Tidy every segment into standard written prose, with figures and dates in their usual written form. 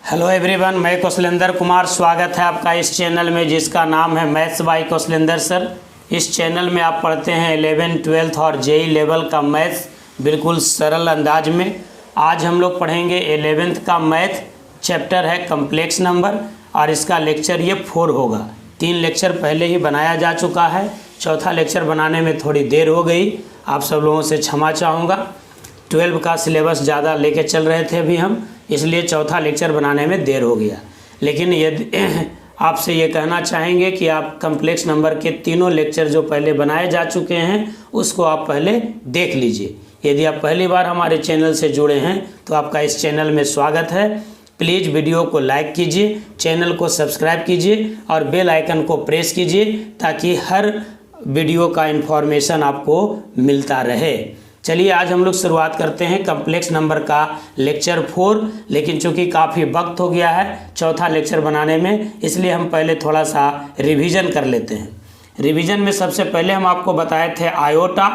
Hello everyone, मैं कौशलेंद्र कुमार। स्वागत है आपका इस चैनल में जिसका नाम है मैथ्स बाय कौशलेंद्र सर। इस चैनल में आप पढ़ते हैं 11th 12th और जेई लेवल का मैथ्स बिल्कुल सरल अंदाज में। आज हम लोग पढ़ेंगे 11th का मैथ, चैप्टर है कम्प्लेक्स नंबर और इसका लेक्चर ये 4 होगा। 3 लेक्चर पहले ही बनाया जा चुका है, चौथा लेक्चर बनाने में थोड़ी देर हो गई, आप सब लोगों से क्षमा चाहूँगा। 12 का सिलेबस ज़्यादा लेके चल रहे थे अभी हम, इसलिए चौथा लेक्चर बनाने में देर हो गया। लेकिन यदि आपसे ये कहना चाहेंगे कि आप कम्प्लेक्स नंबर के तीनों लेक्चर जो पहले बनाए जा चुके हैं उसको आप पहले देख लीजिए। यदि आप पहली बार हमारे चैनल से जुड़े हैं तो आपका इस चैनल में स्वागत है। प्लीज़ वीडियो को लाइक कीजिए, चैनल को सब्सक्राइब कीजिए और बेल आइकन को प्रेस कीजिए ताकि हर वीडियो का इन्फॉर्मेशन आपको मिलता रहे। चलिए आज हम लोग शुरुआत करते हैं कम्प्लेक्स नंबर का लेक्चर 4। लेकिन चूंकि काफ़ी वक्त हो गया है चौथा लेक्चर बनाने में, इसलिए हम पहले थोड़ा सा रिवीजन कर लेते हैं। रिवीजन में सबसे पहले हम आपको बताए थे आयोटा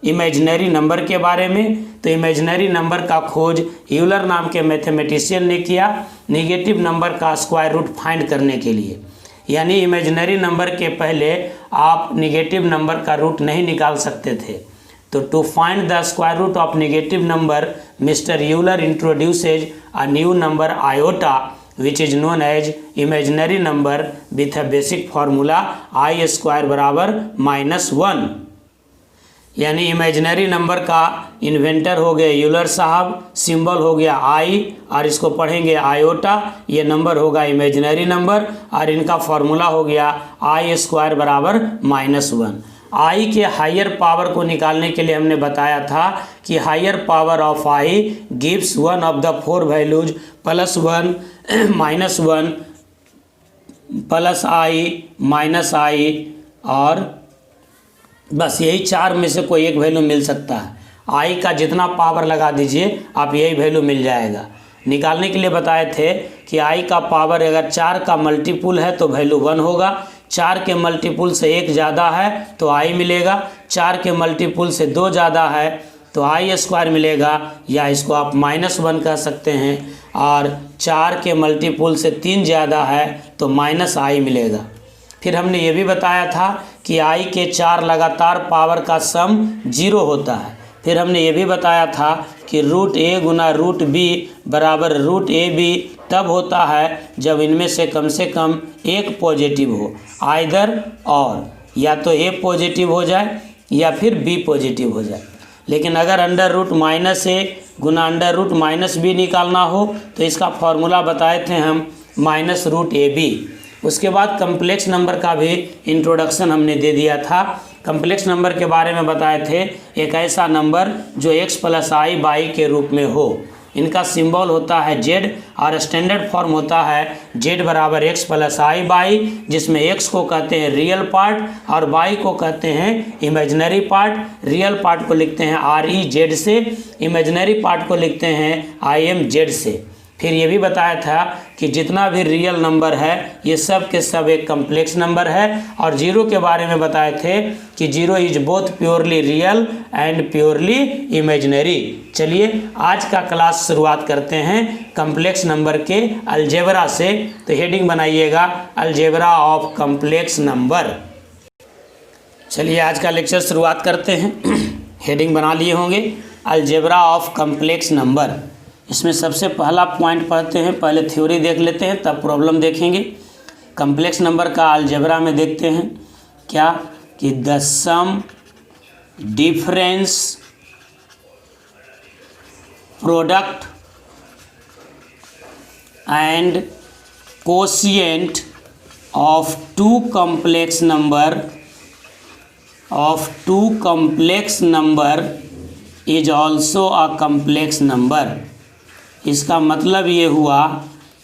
इमेजिनरी नंबर के बारे में। तो इमेजिनरी नंबर का खोज यूलर नाम के मैथमेटिशियन ने किया नेगेटिव नंबर का स्क्वायर रूट फाइंड करने के लिए। यानी इमेजिनरी नंबर के पहले आप नेगेटिव नंबर का रूट नहीं निकाल सकते थे। तो to find the square root of negative number mister Euler introduces a new number iota which is known as imaginary number with a basic formula i square बराबर -1। यानी इमेजिनरी नंबर का inventor हो गए यूलर साहब, symbol हो गया आई और इसको पढ़ेंगे आयोटा। ये नंबर होगा इमेजिनरी नंबर और इनका फार्मूला हो गया आई स्क्वायर बराबर -1। आई के हायर पावर को निकालने के लिए हमने बताया था कि higher power of i gives one of the 4 values +1 -1 +i -i और बस यही 4 में से कोई एक वैल्यू मिल सकता है। आई का जितना पावर लगा दीजिए आप यही वैल्यू मिल जाएगा। निकालने के लिए बताए थे कि आई का पावर अगर 4 का मल्टीपुल है तो वैल्यू 1 होगा, 4 के मल्टीपुल से 1 ज़्यादा है तो आई मिलेगा, 4 के मल्टीपुल से 2 ज़्यादा है तो आई स्क्वायर मिलेगा, या इसको आप -1 कह सकते हैं। और 4 के मल्टीपुल से 3 ज़्यादा है तो -i मिलेगा। फिर हमने ये भी बताया था कि आई के 4 लगातार पावर का सम 0 होता है। फिर हमने ये भी बताया था कि √a गुना √b बराबर √ab तब होता है जब इनमें से कम एक पॉजिटिव हो, आइदर और, या तो a पॉजिटिव हो जाए या फिर b पॉजिटिव हो जाए। लेकिन अगर √-a गुना √-b निकालना हो तो इसका फॉर्मूला बताए थे हम -√ab। उसके बाद कम्प्लेक्स नंबर का भी इंट्रोडक्शन हमने दे दिया था। कम्प्लेक्स नंबर के बारे में बताए थे एक ऐसा नंबर जो x + i/i के रूप में हो। इनका सिंबल होता है z और स्टैंडर्ड फॉर्म होता है z बराबर x + i/i, जिसमें x को कहते हैं रियल पार्ट और y को कहते हैं इमेजिनरी पार्ट। रियल पार्ट को लिखते हैं REZ से, इमेजिनरी पार्ट को लिखते हैं IMZ से। फिर ये भी बताया था कि जितना भी रियल नंबर है ये सब के सब एक कम्प्लेक्स नंबर है। और 0 के बारे में बताए थे कि 0 is both purely real and purely imaginary. चलिए आज का क्लास शुरुआत करते हैं कम्प्लेक्स नंबर के अलजेब्रा से। तो हेडिंग बनाइएगा अलजेब्रा ऑफ कम्प्लेक्स नंबर। चलिए आज का लेक्चर शुरुआत करते हैं। हेडिंग बना लिए होंगे अलजेब्रा ऑफ कम्प्लेक्स नंबर। इसमें सबसे पहला पॉइंट पढ़ते हैं, पहले थ्योरी देख लेते हैं तब प्रॉब्लम देखेंगे। कम्प्लेक्स नंबर का अलजेब्रा में देखते हैं क्या कि the sum difference product and quotient of two complex number is also a complex number. इसका मतलब ये हुआ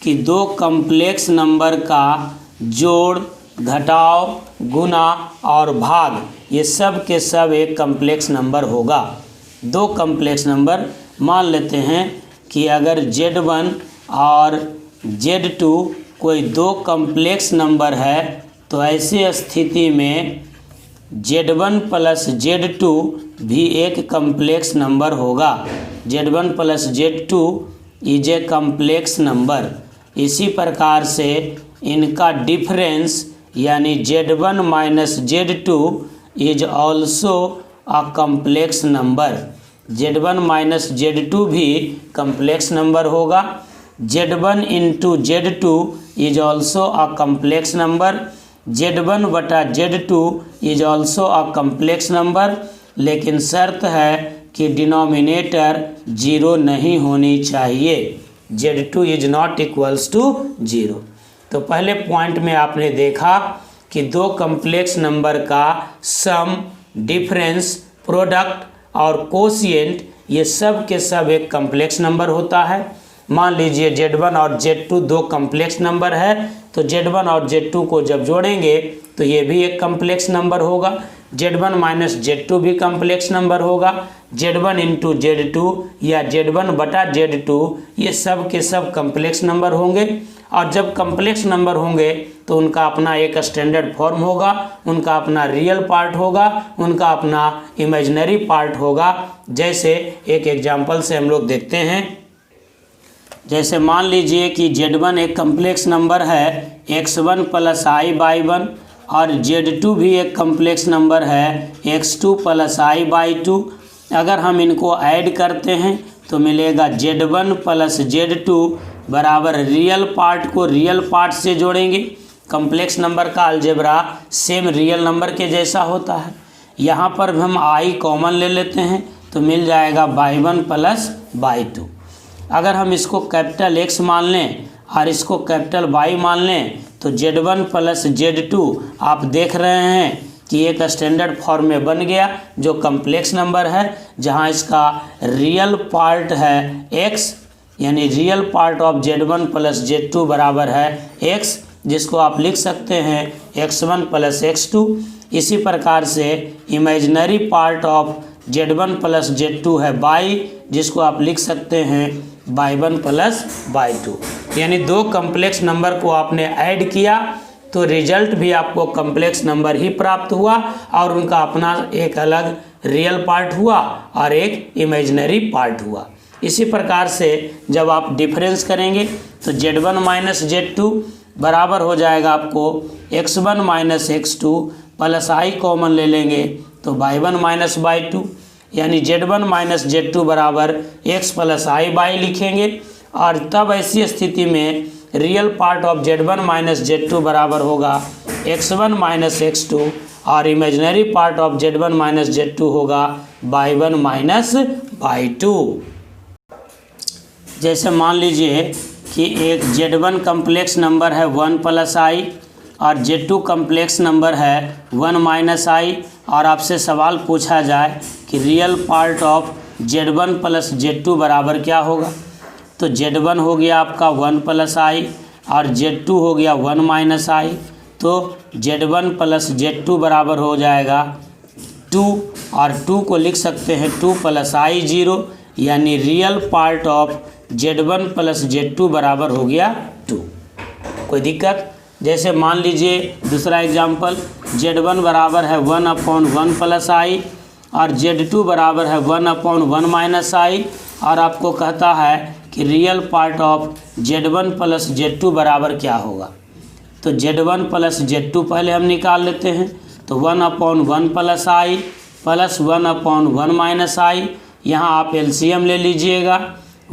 कि 2 कम्प्लेक्स नंबर का जोड़, घटाव, गुना और भाग ये सब के सब एक कम्प्लेक्स नंबर होगा। 2 कम्प्लेक्स नंबर मान लेते हैं कि अगर Z1 और Z2 कोई 2 कम्प्लेक्स नंबर है तो ऐसी स्थिति में Z1 + Z2 भी एक कम्प्लेक्स नंबर होगा। Z1 + Z2 is a complex number. इसी प्रकार से इनका डिफरेंस यानी Z1 minus Z2 is also a complex number. Z1 minus Z2 भी कम्प्लेक्स नंबर होगा। Z1 into Z2 is also a complex number. Z1 बटा Z2 is also a complex number, लेकिन शर्त है कि डिनोमिनेटर 0 नहीं होनी चाहिए। Z2 is not equals to 0। तो पहले पॉइंट में आपने देखा कि दो कम्प्लेक्स नंबर का सम, डिफरेंस, प्रोडक्ट और कोशिएंट ये सब के सब एक कम्प्लेक्स नंबर होता है। मान लीजिए Z1 और Z2 दो कम्प्लेक्स नंबर है, तो Z1 और Z2 को जब जोड़ेंगे तो ये भी एक कम्प्लेक्स नंबर होगा। Z1 माइनस Z2 भी कम्प्लेक्स नंबर होगा। Z1 इंटू Z2 या Z1 बटा Z2 ये सब के सब कम्प्लेक्स नंबर होंगे। और जब कम्प्लेक्स नंबर होंगे तो उनका अपना एक स्टैंडर्ड फॉर्म होगा, उनका अपना रियल पार्ट होगा, उनका अपना इमेजिनरी पार्ट होगा। जैसे एक एग्जाम्पल से हम लोग देखते हैं। जैसे मान लीजिए कि Z1 एक कम्प्लेक्स नंबर है x1 प्लस आई बाई 1 और Z2 भी एक कम्प्लेक्स नंबर है x2 प्लस आई बाई 2। अगर हम इनको ऐड करते हैं तो मिलेगा Z1 प्लस Z2 बराबर रियल पार्ट को रियल पार्ट से जोड़ेंगे। कम्प्लेक्स नंबर का अलजेब्रा सेम रियल नंबर के जैसा होता है। यहाँ पर हम आई कॉमन ले लेते हैं तो मिल जाएगा बाई 1 प्लस बाई 2। अगर हम इसको कैपिटल X मान लें और इसको कैपिटल Y मान लें तो Z1 प्लस Z2 आप देख रहे हैं कि एक स्टैंडर्ड फॉर्म में बन गया जो कम्प्लेक्स नंबर है, जहां इसका रियल पार्ट है X, यानी real part of Z1 plus Z2 बराबर है X, जिसको आप लिख सकते हैं x1 प्लस x2। इसी प्रकार से imaginary part of Z1 plus Z2 है y, जिसको आप लिख सकते हैं y1 प्लस y2। यानी दो कम्प्लेक्स नंबर को आपने ऐड किया तो रिजल्ट भी आपको कम्प्लेक्स नंबर ही प्राप्त हुआ और उनका अपना एक अलग रियल पार्ट हुआ और एक इमेजिनरी पार्ट हुआ। इसी प्रकार से जब आप डिफरेंस करेंगे तो Z1 माइनस Z2 बराबर हो जाएगा आपको x1 माइनस x2 प्लस आई कॉमन ले लेंगे तो y1 माइनस y2, यानी Z1 माइनस Z2 बराबर x प्लस आई बाई लिखेंगे। और तब ऐसी स्थिति में real part of Z1 minus Z2 बराबर होगा x1 माइनस x2 और imaginary part of Z1 minus Z2 होगा y1 माइनस y2। जैसे मान लीजिए कि एक Z1 कम्प्लेक्स नंबर है 1 प्लस आई और Z2 कम्प्लेक्स नंबर है 1 माइनस आई, और आपसे सवाल पूछा जाए कि real part of Z1 plus Z2 बराबर क्या होगा, तो Z1 हो गया आपका 1 प्लस आई और Z2 हो गया 1 माइनस आई, तो Z1 प्लस Z2 बराबर हो जाएगा 2, और 2 को लिख सकते हैं 2 प्लस आई 0, यानी real part of Z1 plus Z2 बराबर हो गया 2। कोई दिक्कत? जैसे मान लीजिए दूसरा एग्जाम्पल, Z1 बराबर है 1/1 प्लस आई और Z2 बराबर है 1/1 माइनस आई, और आपको कहता है कि real part of Z1 plus Z2 बराबर क्या होगा। तो Z1 प्लस Z2 पहले हम निकाल लेते हैं, तो 1/1 plus i plus 1/1 minus i, यहाँ आप LCM ले लीजिएगा।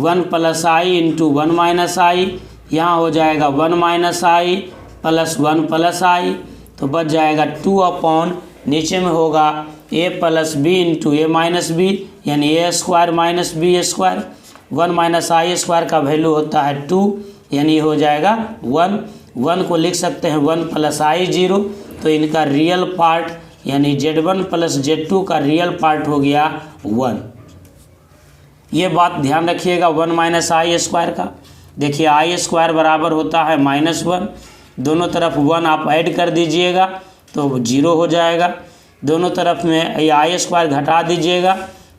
1 plus i into 1 minus i, यहाँ हो जाएगा 1 minus i plus 1 plus i, तो बच जाएगा 2/, नीचे में होगा a plus b into a minus b, यानी a square minus b square. 1 minus i square का वैल्यू होता है 2, यानी हो जाएगा 1। 1 को लिख सकते हैं 1 प्लस आई 0, तो इनका रियल पार्ट यानी Z1 प्लस Z2 का रियल पार्ट हो गया 1। ये बात ध्यान रखिएगा 1 माइनस आई स्क्वायर का। देखिए आई स्क्वायर बराबर होता है -1, दोनों तरफ 1 आप ऐड कर दीजिएगा तो 0 हो जाएगा। दोनों तरफ में आई स्क्वायर घटा दीजिएगा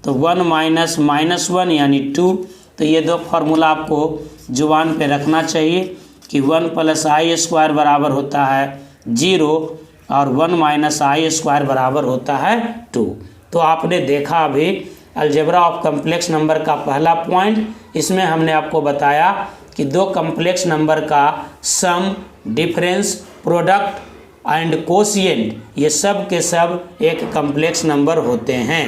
तो 1 माइनस -1 यानी 2। तो ये दो फार्मूला आपको जुबान पे रखना चाहिए कि 1 प्लस आई स्क्वायर बराबर होता है 0 और 1 माइनस आई स्क्वायर बराबर होता है 2। तो आपने देखा अभी अलजेब्रा ऑफ कम्प्लेक्स नंबर का पहला पॉइंट, इसमें हमने आपको बताया कि दो कम्प्लेक्स नंबर का सम, डिफरेंस, प्रोडक्ट एंड कोशिएंट ये सब के सब एक कम्प्लेक्स नंबर होते हैं।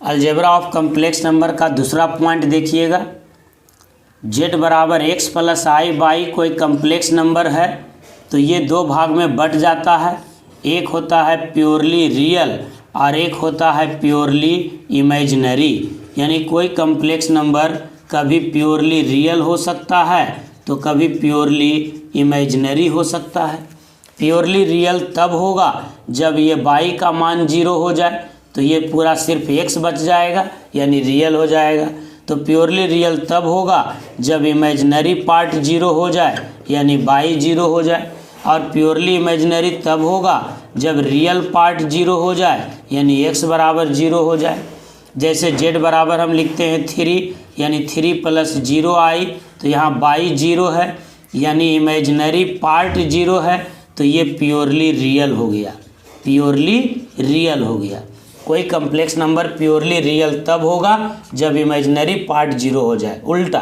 अलजेब्रा ऑफ कम्प्लेक्स नंबर का दूसरा पॉइंट देखिएगा, z बराबर x प्लस आई बाई कोई कम्प्लेक्स नंबर है तो ये दो भाग में बट जाता है, एक होता है प्योरली रियल और एक होता है प्योरली इमेजिनरी। यानी कोई कम्प्लेक्स नंबर कभी प्योरली रियल हो सकता है तो कभी प्योरली इमेजिनरी हो सकता है। प्योरली रियल तब होगा जब ये बाई का मान 0 हो जाए तो ये पूरा सिर्फ x बच जाएगा यानी रियल हो जाएगा। तो प्योरली रियल तब होगा जब इमेजिनरी पार्ट 0 हो जाए यानी बाई 0 हो जाए, और प्योरली इमेजिनरी तब होगा जब रियल पार्ट 0 हो जाए यानी x बराबर 0 हो जाए। जैसे z बराबर हम लिखते हैं 3 यानी 3 प्लस 0 आई, तो यहाँ बाई 0 है यानी इमेजिनरी पार्ट 0 है तो ये प्योरली रियल हो गया, प्योरली रियल हो गया। कोई कम्प्लेक्स नंबर प्योरली रियल तब होगा जब इमेजिनरी पार्ट 0 हो जाए, उल्टा।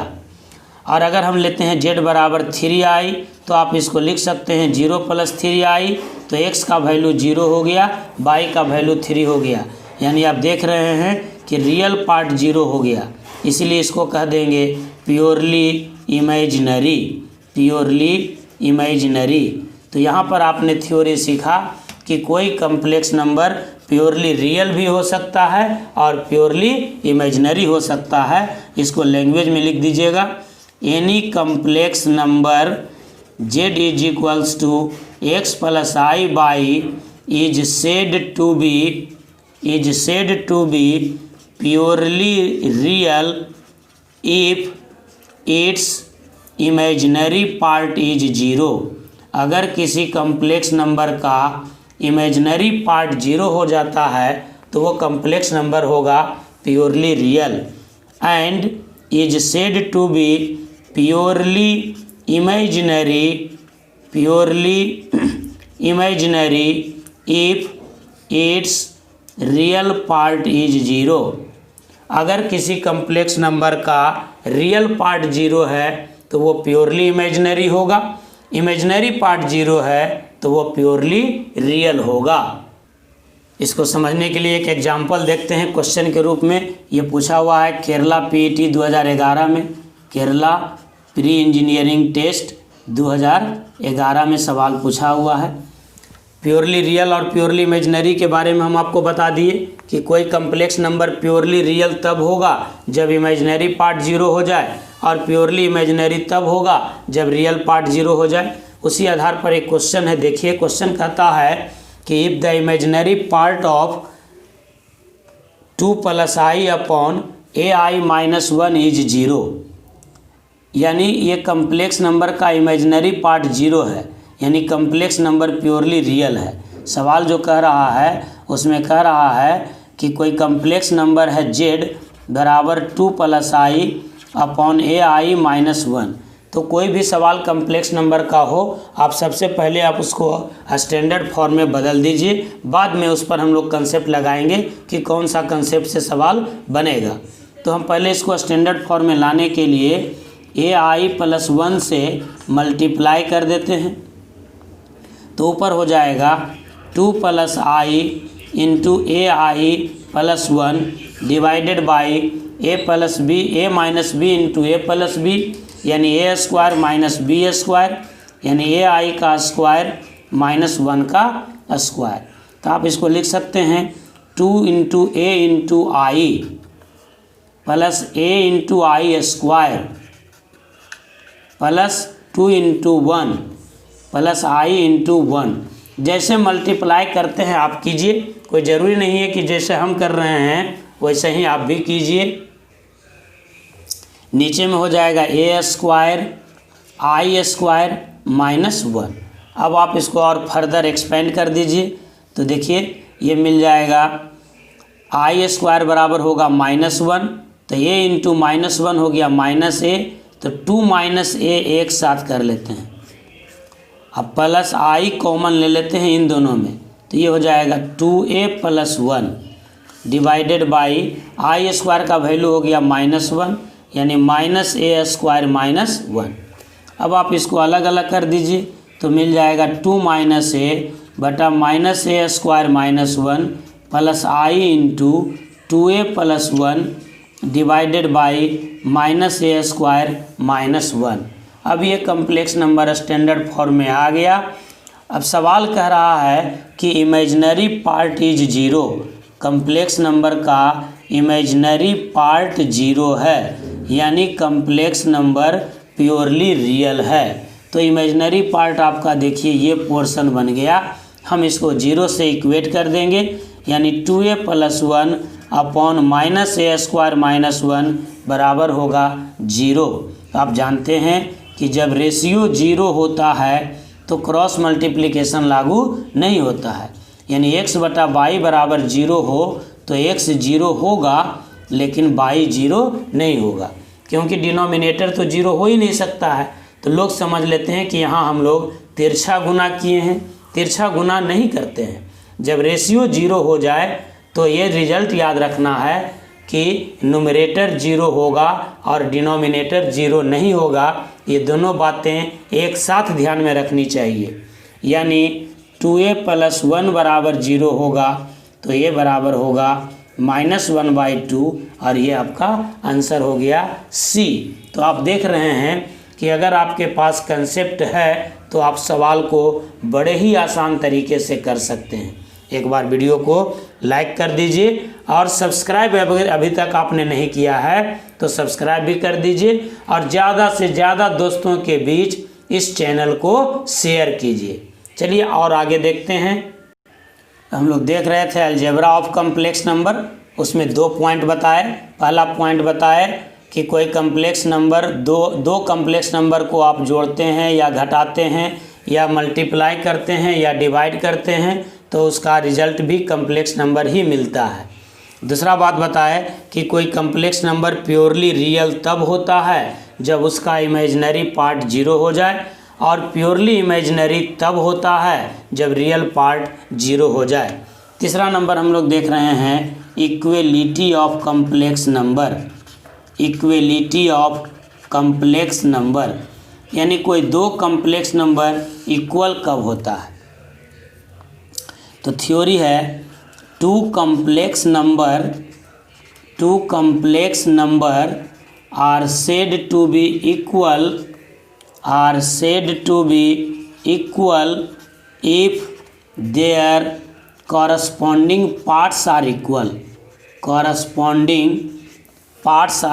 और अगर हम लेते हैं z बराबर 3i तो आप इसको लिख सकते हैं 0 प्लस 3i, तो x का वैल्यू 0 हो गया, y का वैल्यू 3 हो गया। यानी आप देख रहे हैं कि रियल पार्ट 0 हो गया, इसलिए इसको कह देंगे प्योरली इमेजिनरी, प्योरली इमेजिनरी। तो यहाँ पर आपने थ्योरी सीखा कि कोई कम्प्लेक्स नंबर प्योरली रियल भी हो सकता है और प्योरली इमेजिनरी हो सकता है। इसको लैंग्वेज में लिख दीजिएगा, any complex number z is equals to x plus i y is said to be purely real if its imaginary part is 0। अगर किसी कम्प्लेक्स नंबर का इमेजिनरी पार्ट 0 हो जाता है तो वो कम्प्लेक्स नंबर होगा purely real, and is said to be purely imaginary if its real part is 0। अगर किसी कम्प्लेक्स नंबर का रियल पार्ट 0 है तो वो प्योरली इमेजिनरी होगा, इमेजिनरी पार्ट 0 है तो वो प्योरली रियल होगा। इसको समझने के लिए एक एग्जाम्पल देखते हैं क्वेश्चन के रूप में। ये पूछा हुआ है केरला पीईटी 2011 में, केरला प्री इंजीनियरिंग टेस्ट 2011 में सवाल पूछा हुआ है। प्योरली रियल और प्योरली इमेजिनरी के बारे में हम आपको बता दिए कि कोई कम्प्लेक्स नंबर प्योरली रियल तब होगा जब इमेजिनरी पार्ट 0 हो जाए और प्योरली इमेजिनरी तब होगा जब रियल पार्ट 0 हो जाए। उसी आधार पर एक क्वेश्चन है, देखिए क्वेश्चन कहता है कि if the imaginary part of 2 plus I upon A I minus 1 is 0, यानी ये कम्प्लेक्स नंबर का इमेजिनरी पार्ट 0 है यानी कम्प्लेक्स नंबर प्योरली रियल है। सवाल जो कह रहा है उसमें कह रहा है कि कोई कम्प्लेक्स नंबर है z बराबर 2 प्लस आई अपॉन ए आई माइनस 1। तो कोई भी सवाल कम्प्लेक्स नंबर का हो, आप सबसे पहले आप उसको स्टैंडर्ड फॉर्म में बदल दीजिए, बाद में उस पर हम लोग कंसेप्ट लगाएंगे कि कौन सा कंसेप्ट से सवाल बनेगा। तो हम पहले इसको स्टैंडर्ड फॉर्म में लाने के लिए ए आई प्लस 1 से मल्टीप्लाई कर देते हैं, तो ऊपर हो जाएगा 2 plus i into a i plus 1 divided by a plus b, a minus b into a plus b, यानी a square minus b square, यानी ए आई का स्क्वायर माइनस 1 का स्क्वायर। तो आप इसको लिख सकते हैं 2 into A into I plus A into I square plus 2 into 1 plus i into 1। जैसे मल्टीप्लाई करते हैं आप कीजिए, कोई ज़रूरी नहीं है कि जैसे हम कर रहे हैं वैसे ही आप भी कीजिए। नीचे में हो जाएगा ए स्क्वायर आई स्क्वायर माइनस 1। अब आप इसको और फर्दर एक्सपेंड कर दीजिए तो देखिए ये मिल जाएगा आई स्क्वायर बराबर होगा माइनस 1, तो ए इंटू माइनस 1 हो गया माइनस ए, तो 2 माइनस ए एक साथ कर लेते हैं। अब प्लस आई कॉमन ले लेते हैं इन दोनों में, तो ये हो जाएगा 2a plus 1 divided by I square का वैल्यू हो गया माइनस 1, यानी -a² - 1। अब आप इसको अलग अलग कर दीजिए तो मिल जाएगा 2 - a बटा -a² - 1 plus i into 2a + 1 divided by -a² - 1। अब ये कम्प्लेक्स नंबर स्टैंडर्ड फॉर्म में आ गया। अब सवाल कह रहा है कि imaginary part is 0, complex number का इमेजिनरी पार्ट 0 है, यानी कम्प्लेक्स नंबर प्योरली रियल है। तो इमेजिनरी पार्ट आपका देखिए ये पोर्शन बन गया, हम इसको 0 से इक्वेट कर देंगे, यानी 2a + 1 अपॉन -a² - 1 बराबर होगा 0। आप जानते हैं कि जब रेशियो 0 होता है तो क्रॉस मल्टीप्लिकेशन लागू नहीं होता है, यानी x बटा y बराबर 0 हो तो x 0 होगा लेकिन y 0 नहीं होगा, क्योंकि डिनोमिनेटर तो 0 हो ही नहीं सकता है। तो लोग समझ लेते हैं कि यहाँ हम लोग तिरछा गुना किए हैं, तिरछा गुना नहीं करते हैं। जब रेशियो 0 हो जाए तो ये रिजल्ट याद रखना है कि न्यूमरेटर 0 होगा और डिनोमिनेटर 0 नहीं होगा। ये दोनों बातें एक साथ ध्यान में रखनी चाहिए, यानी 2a + 1 बराबर 0 होगा तो ये बराबर होगा -1/2 और ये आपका आंसर हो गया C। तो आप देख रहे हैं कि अगर आपके पास कंसेप्ट है तो आप सवाल को बड़े ही आसान तरीके से कर सकते हैं। एक बार वीडियो को लाइक कर दीजिए और सब्सक्राइब अभी तक आपने नहीं किया है तो सब्सक्राइब भी कर दीजिए और ज़्यादा से ज़्यादा दोस्तों के बीच इस चैनल को शेयर कीजिए। चलिए और आगे देखते हैं। हम लोग देख रहे थे अलजेब्रा ऑफ कम्प्लेक्स नंबर, उसमें 2 पॉइंट बताए। पहला पॉइंट बताए कि कोई कम्प्लेक्स नंबर दो कम्प्लेक्स नंबर को आप जोड़ते हैं या घटाते हैं या मल्टीप्लाई करते हैं या डिवाइड करते हैं तो उसका रिजल्ट भी कम्प्लेक्स नंबर ही मिलता है। दूसरा बात बताए कि कोई कम्प्लेक्स नंबर प्योरली रियल तब होता है जब उसका इमेजिनरी पार्ट 0 हो जाए, और प्योरली इमेजिनरी तब होता है जब रियल पार्ट 0 हो जाए। तीसरा नंबर हम लोग देख रहे हैं equality of complex number. Equality of complex number यानी कोई 2 कम्प्लेक्स नंबर इक्वल कब होता है। तो थ्योरी है 2 complex number are said to be equal if their corresponding parts are equal। corresponding parts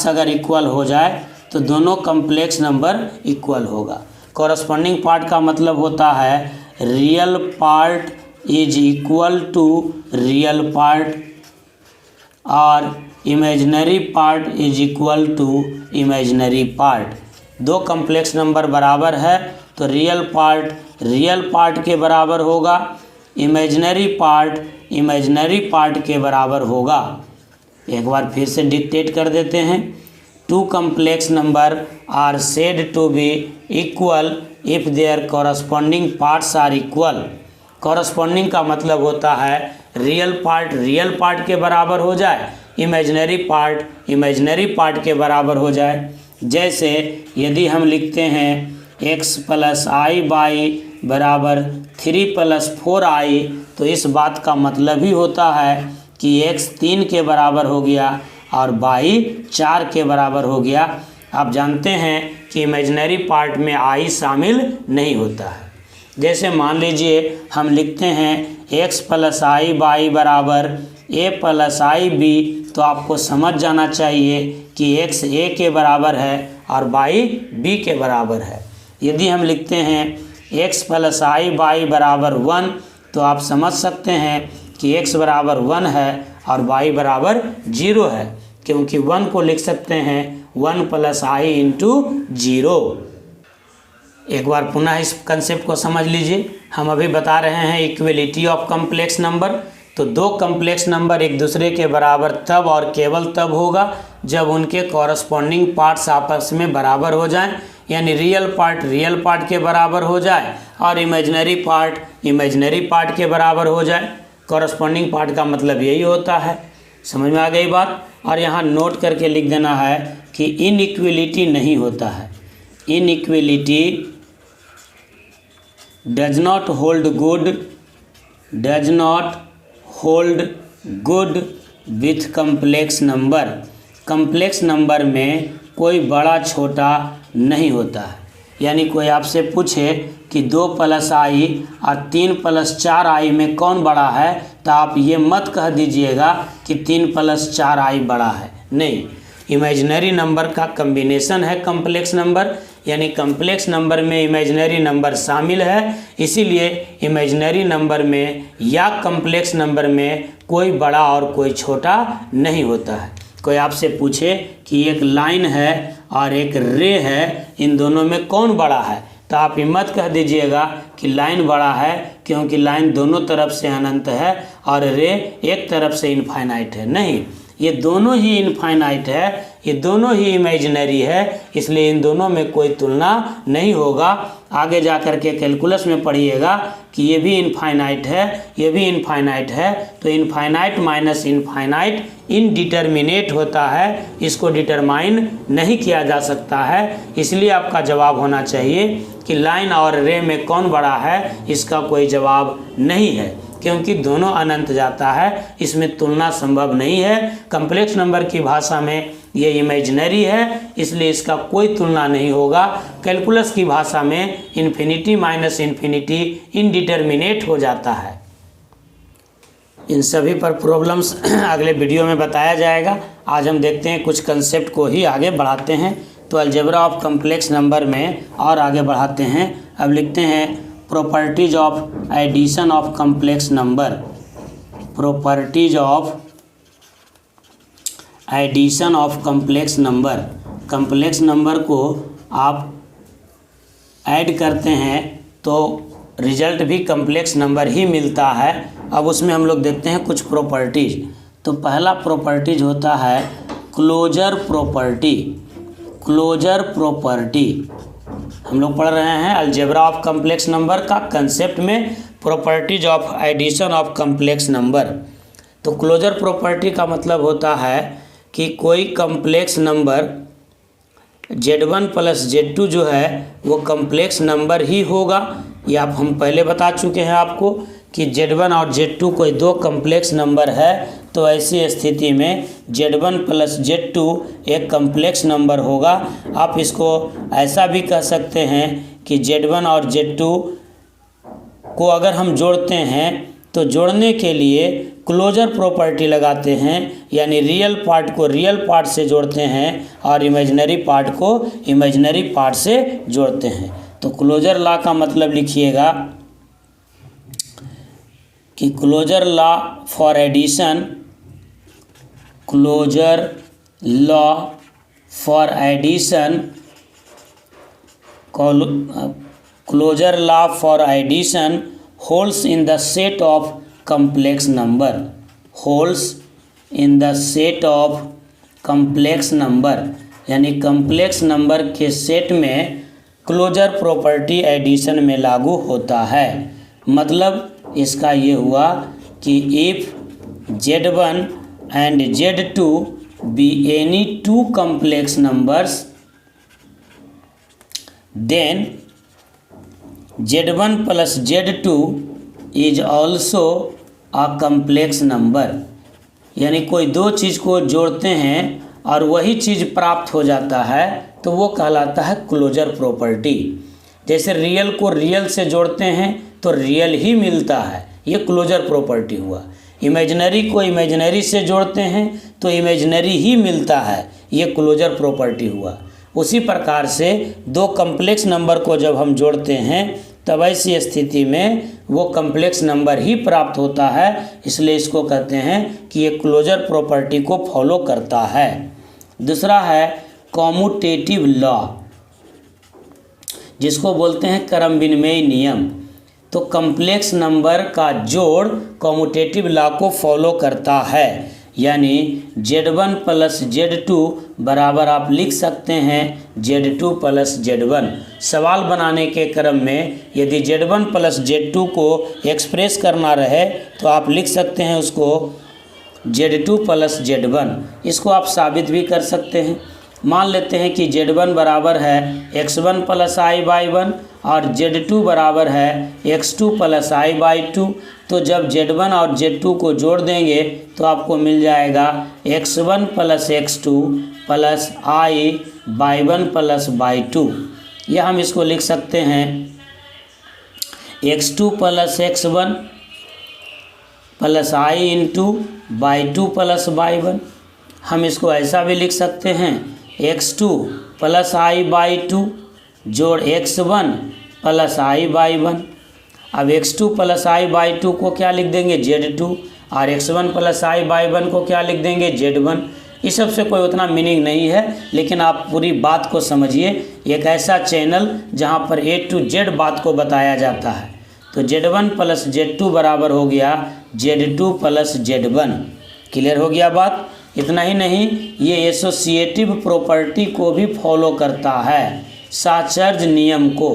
अगर इक्वल हो जाए तो दोनों कम्प्लेक्स नंबर इक्वल होगा। कॉरस्पॉन्डिंग पार्ट का मतलब होता है real part is equal to real part और imaginary part is equal to imaginary part. 2 complex number बराबर है तो रियल पार्ट के बराबर होगा, इमेजिनरी पार्ट के बराबर होगा। एक बार फिर से डिक्टेट कर देते हैं। 2 complex number are said to be equal if their corresponding parts are equal। corresponding का मतलब होता है रियल पार्ट के बराबर हो जाए, इमेजिनरी पार्ट के बराबर हो जाए। जैसे यदि हम लिखते हैं x + i/3 + 4i तो इस बात का मतलब ही होता है कि x 3 के बराबर हो गया और y 4 के बराबर हो गया। आप जानते हैं कि इमेजिनरी पार्ट में i शामिल नहीं होता है। जैसे मान लीजिए हम लिखते हैं x + i/a + ib तो आपको समझ जाना चाहिए कि x a के बराबर है और y b के बराबर है। यदि हम लिखते हैं x + i/y = 1 तो आप समझ सकते हैं कि x बराबर 1 है और y बराबर 0 है, क्योंकि 1 को लिख सकते हैं 1 + i × 0। एक बार पुनः इस कंसेप्ट को समझ लीजिए। हम अभी बता रहे हैं इक्वलिटी ऑफ कम्प्लेक्स नंबर। तो 2 कम्प्लेक्स नंबर एक दूसरे के बराबर तब और केवल तब होगा जब उनके कॉरस्पॉन्डिंग पार्ट्स आपस में बराबर हो जाएं, यानी रियल पार्ट के बराबर हो जाए और इमेजिनरी पार्ट के बराबर हो जाए। कॉरस्पॉन्डिंग पार्ट का मतलब यही होता है। समझ में आ गई बात। और यहाँ नोट करके लिख देना है कि इनइक्वलिटी नहीं होता है, inequality does not hold good with complex number. Complex number में कोई बड़ा छोटा नहीं होता है। यानी कोई आपसे पूछे कि 2 + i और 3 + 4i में कौन बड़ा है, तो आप ये मत कह दीजिएगा कि 3 + 4i बड़ा है। नहीं, इमेजिनरी नंबर का कम्बिनेशन है कम्प्लेक्स नंबर, यानी कम्प्लेक्स नंबर में इमेजिनरी नंबर शामिल है। इसीलिए इमेजिनरी नंबर में या कम्प्लेक्स नंबर में कोई बड़ा और कोई छोटा नहीं होता है। कोई आपसे पूछे कि एक लाइन है और एक रे है, इन दोनों में कौन बड़ा है, तो आप हिम्मत कह दीजिएगा कि लाइन बड़ा है, क्योंकि लाइन दोनों तरफ से अनंत है और रे एक तरफ से इनफाइनाइट है। नहीं, ये दोनों ही इनफाइनाइट है, ये दोनों ही इमेजिनरी है, इसलिए इन दोनों में कोई तुलना नहीं होगा। आगे जा कर के कैलकुलस में पढ़िएगा कि ये भी इनफाइनाइट है, ये भी इनफाइनाइट है, तो इनफाइनाइट माइनस इनफाइनाइट इनडिटर्मिनेट होता है, इसको डिटरमाइन नहीं किया जा सकता है। इसलिए आपका जवाब होना चाहिए कि लाइन और रे में कौन बड़ा है, इसका कोई जवाब नहीं है, क्योंकि दोनों अनंत जाता है, इसमें तुलना संभव नहीं है। कम्प्लेक्स नंबर की भाषा में ये इमेजिनरी है, इसलिए इसका कोई तुलना नहीं होगा। कैलकुलस की भाषा में इन्फिनिटी माइनस इन्फिनिटी इनडिटर्मिनेट हो जाता है। इन सभी पर प्रॉब्लम्स अगले वीडियो में बताया जाएगा। आज हम देखते हैं कुछ कंसेप्ट को ही आगे बढ़ाते हैं। तो अलजेब्रा ऑफ कम्प्लेक्स नंबर में और आगे बढ़ाते हैं। अब लिखते हैं properties of addition of complex number. Properties of addition of complex number. Complex number को आप ऐड करते हैं तो रिजल्ट भी कम्प्लेक्स नंबर ही मिलता है। अब उसमें हम लोग देखते हैं कुछ प्रॉपर्टीज। तो पहला प्रॉपर्टीज होता है क्लोजर प्रॉपर्टी। क्लोजर प्रॉपर्टी हम लोग पढ़ रहे हैं अलजेब्रा ऑफ कम्प्लेक्स नंबर का कंसेप्ट में properties of addition of complex number. तो क्लोजर प्रॉपर्टी का मतलब होता है कि कोई कम्प्लेक्स नंबर Z1 + Z2 जो है वो कम्प्लेक्स नंबर ही होगा। ये आप हम पहले बता चुके हैं आपको कि Z1 और Z2 कोई 2 कम्प्लेक्स नंबर है, तो ऐसी स्थिति में Z1 + Z2 एक कम्प्लेक्स नंबर होगा। आप इसको ऐसा भी कह सकते हैं कि Z1 और Z2 को अगर हम जोड़ते हैं तो जोड़ने के लिए क्लोजर प्रॉपर्टी लगाते हैं, यानी रियल पार्ट को रियल पार्ट से जोड़ते हैं और इमेजिनरी पार्ट को इमेजिनरी पार्ट से जोड़ते हैं। तो क्लोजर लॉ का मतलब लिखिएगा कि closure law for addition, closure law for addition, closure law for addition holds in the set of complex number, holds in the set of complex number, यानी कम्प्लेक्स नंबर के सेट में closure property addition में लागू होता है। मतलब इसका ये हुआ कि if Z1 and Z2 be any 2 complex numbers, then Z1 + Z2 is also a complex number। यानी कोई 2 चीज़ को जोड़ते हैं और वही चीज़ प्राप्त हो जाता है तो वो कहलाता है क्लोजर प्रॉपर्टी। जैसे रियल को रियल से जोड़ते हैं तो रियल ही मिलता है, ये क्लोजर प्रॉपर्टी हुआ। इमेजिनरी को इमेजिनरी से जोड़ते हैं तो इमेजिनरी ही मिलता है, ये क्लोजर प्रॉपर्टी हुआ। उसी प्रकार से 2 कम्प्लेक्स नंबर को जब हम जोड़ते हैं तब ऐसी स्थिति में वो कम्प्लेक्स नंबर ही प्राप्त होता है, इसलिए इसको कहते हैं कि ये क्लोजर प्रॉपर्टी को फॉलो करता है। दूसरा है कॉम्यूटेटिव लॉ, जिसको बोलते हैं क्रम विनिमय नियम। तो कम्प्लेक्स नंबर का जोड़ कॉम्यूटेटिव लॉ को फॉलो करता है, यानी Z1 + Z2 बराबर आप लिख सकते हैं Z2 + Z1। सवाल बनाने के क्रम में यदि Z1 + Z2 को एक्सप्रेस करना रहे तो आप लिख सकते हैं उसको Z2 प्लस Z1। इसको आप साबित भी कर सकते हैं। मान लेते हैं कि Z1 बराबर है x1 प्लस आई बाई 1 और Z2 बराबर है x2 प्लस आई बाई 2। तो जब Z1 और Z2 को जोड़ देंगे तो आपको मिल जाएगा x1 plus x2 plus i by 1 plus by 2। यह हम इसको लिख सकते हैं x2 plus x1 plus i into by 2 plus by 1। हम इसको ऐसा भी लिख सकते हैं x2 प्लस आई बाई 2 जोड़ x1 प्लस आई बाई 1। अब x2 प्लस आई बाई 2 को क्या लिख देंगे Z2 और x1 प्लस आई बाई 1 को क्या लिख देंगे Z1। इस सब से कोई उतना मीनिंग नहीं है, लेकिन आप पूरी बात को समझिए। एक ऐसा चैनल जहां पर A to Z बात को बताया जाता है। तो Z1 प्लस Z2 बराबर हो गया Z2 प्लस Z1। क्लियर हो गया बात। इतना ही नहीं, ये एसोसिएटिव प्रॉपर्टी को भी फॉलो करता है, साचर्ज नियम को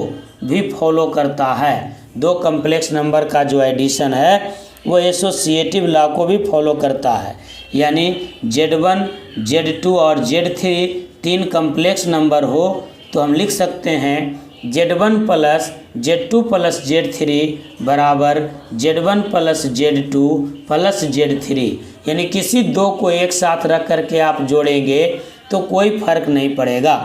भी फॉलो करता है। दो कम्प्लेक्स नंबर का जो एडिशन है वो एसोसिएटिव लॉ को भी फॉलो करता है। यानी Z1, Z2 और Z3 तीन कम्प्लेक्स नंबर हो तो हम लिख सकते हैं Z1 plus Z2 plus Z3 बराबर Z1 plus Z2 plus Z3। यानी किसी दो को एक साथ रख करके आप जोड़ेंगे तो कोई फर्क नहीं पड़ेगा।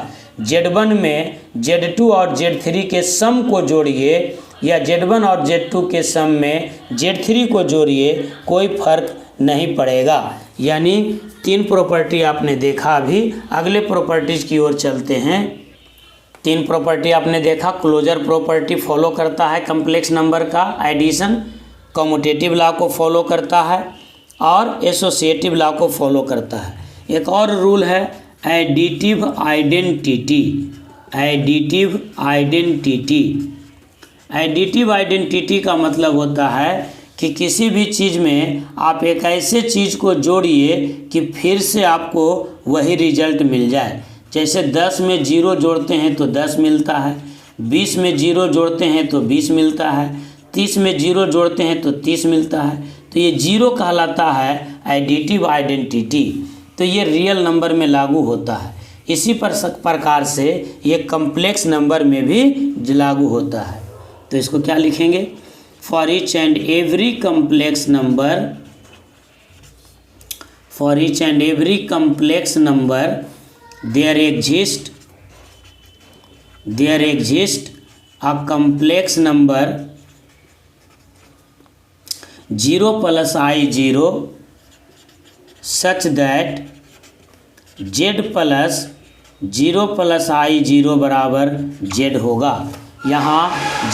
Z1 में Z2 और Z3 के सम को जोड़िए या Z1 और Z2 के सम में Z3 को जोड़िए, कोई फर्क नहीं पड़ेगा। यानी तीन प्रॉपर्टी आपने देखा। अभी अगले प्रॉपर्टीज की ओर चलते हैं। तीन प्रॉपर्टी आपने देखा। क्लोजर प्रॉपर्टी फॉलो करता है कम्प्लेक्स नंबर का एडिशन, कम्यूटेटिव लॉ को फॉलो करता है और एसोसिएटिव लॉ को फॉलो करता है। एक और रूल है additive identity. Additive identity, additive identity का मतलब होता है कि किसी भी चीज़ में आप एक ऐसे चीज़ को जोड़िए कि फिर से आपको वही रिजल्ट मिल जाए। जैसे 10 में 0 जोड़ते हैं तो 10 मिलता है, 20 में 0 जोड़ते हैं तो 20 मिलता है, 30 में 0 जोड़ते हैं तो 30 मिलता है। तो ये 0 कहलाता है एडिटिव आइडेंटिटी। तो ये रियल नंबर में लागू होता है। इसी प्रकार से ये कम्प्लेक्स नंबर में भी लागू होता है। तो इसको क्या लिखेंगे? For each and every complex number, for each and every complex number there exists a complex number 0 plus I0 such that Z plus 0 plus I0 बराबर Z होगा। यहाँ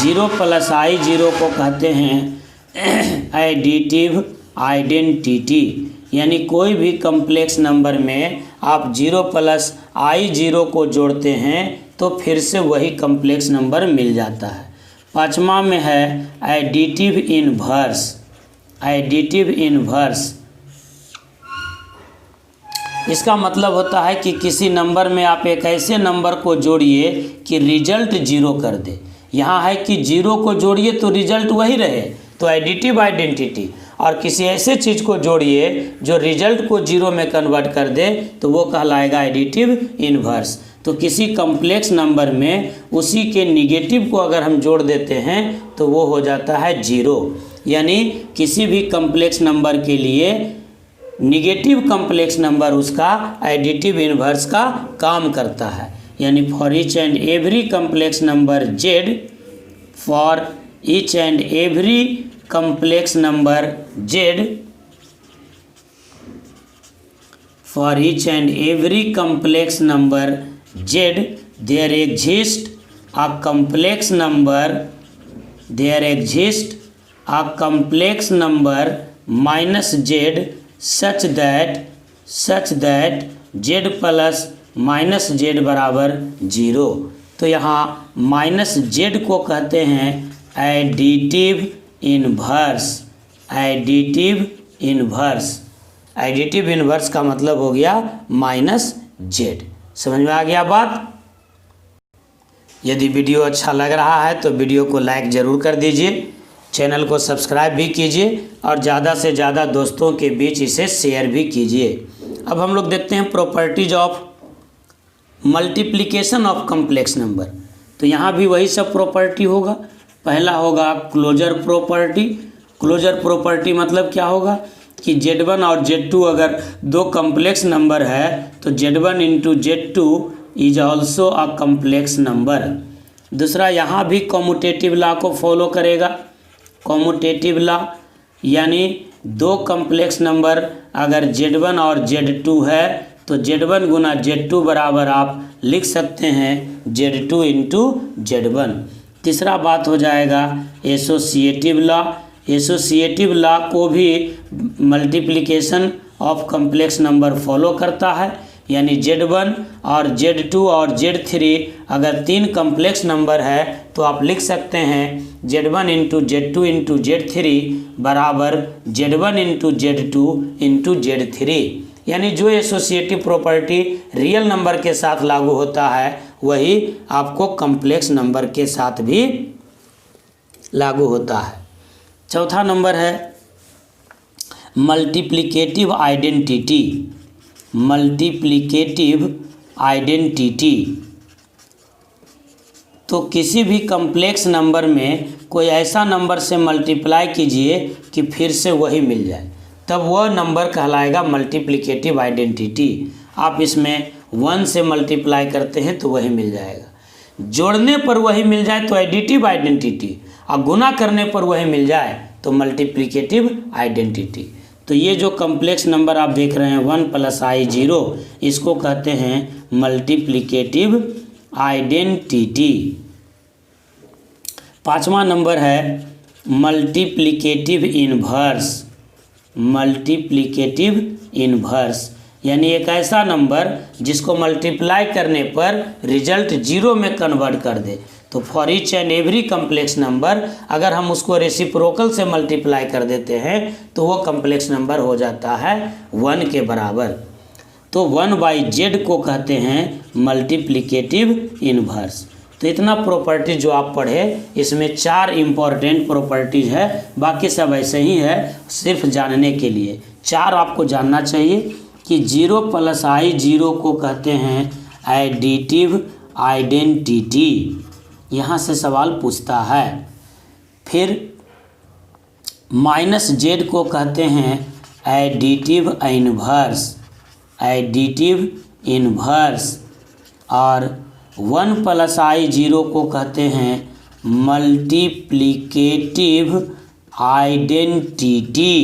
0 प्लस I0 को कहते हैं एडिटिव आइडेंटिटी। यानी कोई भी कम्प्लेक्स नंबर में आप 0 प्लस I0 को जोड़ते हैं तो फिर से वही कम्प्लेक्स नंबर मिल जाता है। पाँचवा में है एडिटिव इनवर्स। एडिटिव इनवर्स इसका मतलब होता है कि किसी नंबर में आप एक ऐसे नंबर को जोड़िए कि रिजल्ट 0 कर दे। यहाँ है कि 0 को जोड़िए तो रिजल्ट वही रहे, तो एडिटिव आइडेंटिटी। और किसी ऐसे चीज़ को जोड़िए जो रिजल्ट को 0 में कन्वर्ट कर दे तो वो कहलाएगा एडिटिव इनवर्स। तो किसी कम्प्लेक्स नंबर में उसी के निगेटिव को अगर हम जोड़ देते हैं तो वो हो जाता है 0। यानी किसी भी कम्प्लेक्स नंबर के लिए निगेटिव कम्प्लेक्स नंबर उसका एडिटिव इनवर्स का काम करता है। यानी for each and every complex number Z, for each and every complex number Z, for each and every complex number Z there exists a complex number, there exists a complex number minus Z such that Z plus minus Z बराबर 0। तो यहाँ minus Z को कहते हैं additive inverse. Additive inverse, additive inverse का मतलब हो गया -Z। समझ में आ गया बात? यदि वीडियो अच्छा लग रहा है तो वीडियो को लाइक ज़रूर कर दीजिए। चैनल को सब्सक्राइब भी कीजिए और ज़्यादा से ज़्यादा दोस्तों के बीच इसे शेयर भी कीजिए। अब हम लोग देखते हैं properties of multiplication of complex number. तो यहाँ भी वही सब प्रॉपर्टी होगा। पहला होगा क्लोजर प्रॉपर्टी। क्लोजर प्रॉपर्टी मतलब क्या होगा कि Z1 और Z2 अगर दो कम्प्लेक्स नंबर है तो Z1 into Z2 is also a complex number. दूसरा यहाँ भी कॉम्यूटेटिव लॉ को फॉलो करेगा। कॉम्यूटेटिव लॉ यानी दो कम्प्लेक्स नंबर अगर Z1 और Z2 है तो Z1 गुना Z2 बराबर आप लिख सकते हैं Z2 इंटू Z1। तीसरा बात हो जाएगा एसोसिएटिव लॉ। एसोसिएटिव लॉ को भी multiplication of complex number follow करता है, यानी Z1 और Z2 और Z3 अगर तीन कम्प्लेक्स नंबर है तो आप लिख सकते हैं Z1 into Z2 into Z3 बराबर Z1 into Z2 into Z3। यानी जो एसोसिएटिव प्रॉपर्टी रियल नंबर के साथ लागू होता है वही आपको कम्प्लेक्स नंबर के साथ भी लागू होता है। चौथा नंबर है मल्टीप्लिकेटिव आइडेंटिटी। मल्टीप्लिकेटिव आइडेंटिटी तो किसी भी कम्प्लेक्स नंबर में कोई ऐसा नंबर से मल्टीप्लाई कीजिए कि फिर से वही मिल जाए, तब वह नंबर कहलाएगा मल्टीप्लिकेटिव आइडेंटिटी। आप इसमें 1 से मल्टीप्लाई करते हैं तो वही मिल जाएगा, जोड़ने पर वही मिल जाए तो एडिटिव आइडेंटिटी, और गुना करने पर वही मिल जाए तो मल्टीप्लिकेटिव आइडेंटिटी। तो ये जो कम्प्लेक्स नंबर आप देख रहे हैं 1 + i 0, इसको कहते हैं मल्टीप्लिकेटिव आइडेंटिटी। पांचवा नंबर है मल्टीप्लिकेटिव इन्वर्स। मल्टीप्लिकेटिव इन्वर्स यानी एक ऐसा नंबर जिसको मल्टीप्लाई करने पर रिजल्ट 0 में कन्वर्ट कर दे। तो for each and every complex number अगर हम उसको रेसिप्रोकल से मल्टीप्लाई कर देते हैं तो वो कम्प्लेक्स नंबर हो जाता है 1 के बराबर। तो 1/z को कहते हैं मल्टीप्लिकेटिव इन्वर्स। तो इतना प्रॉपर्टी जो आप पढ़े इसमें 4 इम्पॉर्टेंट प्रॉपर्टीज है, बाकी सब ऐसे ही है सिर्फ जानने के लिए। 4 आपको जानना चाहिए कि 0 + i 0 को कहते हैं एडिटिव आइडेंटिटी। यहाँ से सवाल पूछता है। फिर -z को कहते हैं एडिटिव इन्वर्स। Additive inverse. और 1 + i 0 को कहते हैं मल्टीप्लिकेटिव आइडेंटिटी।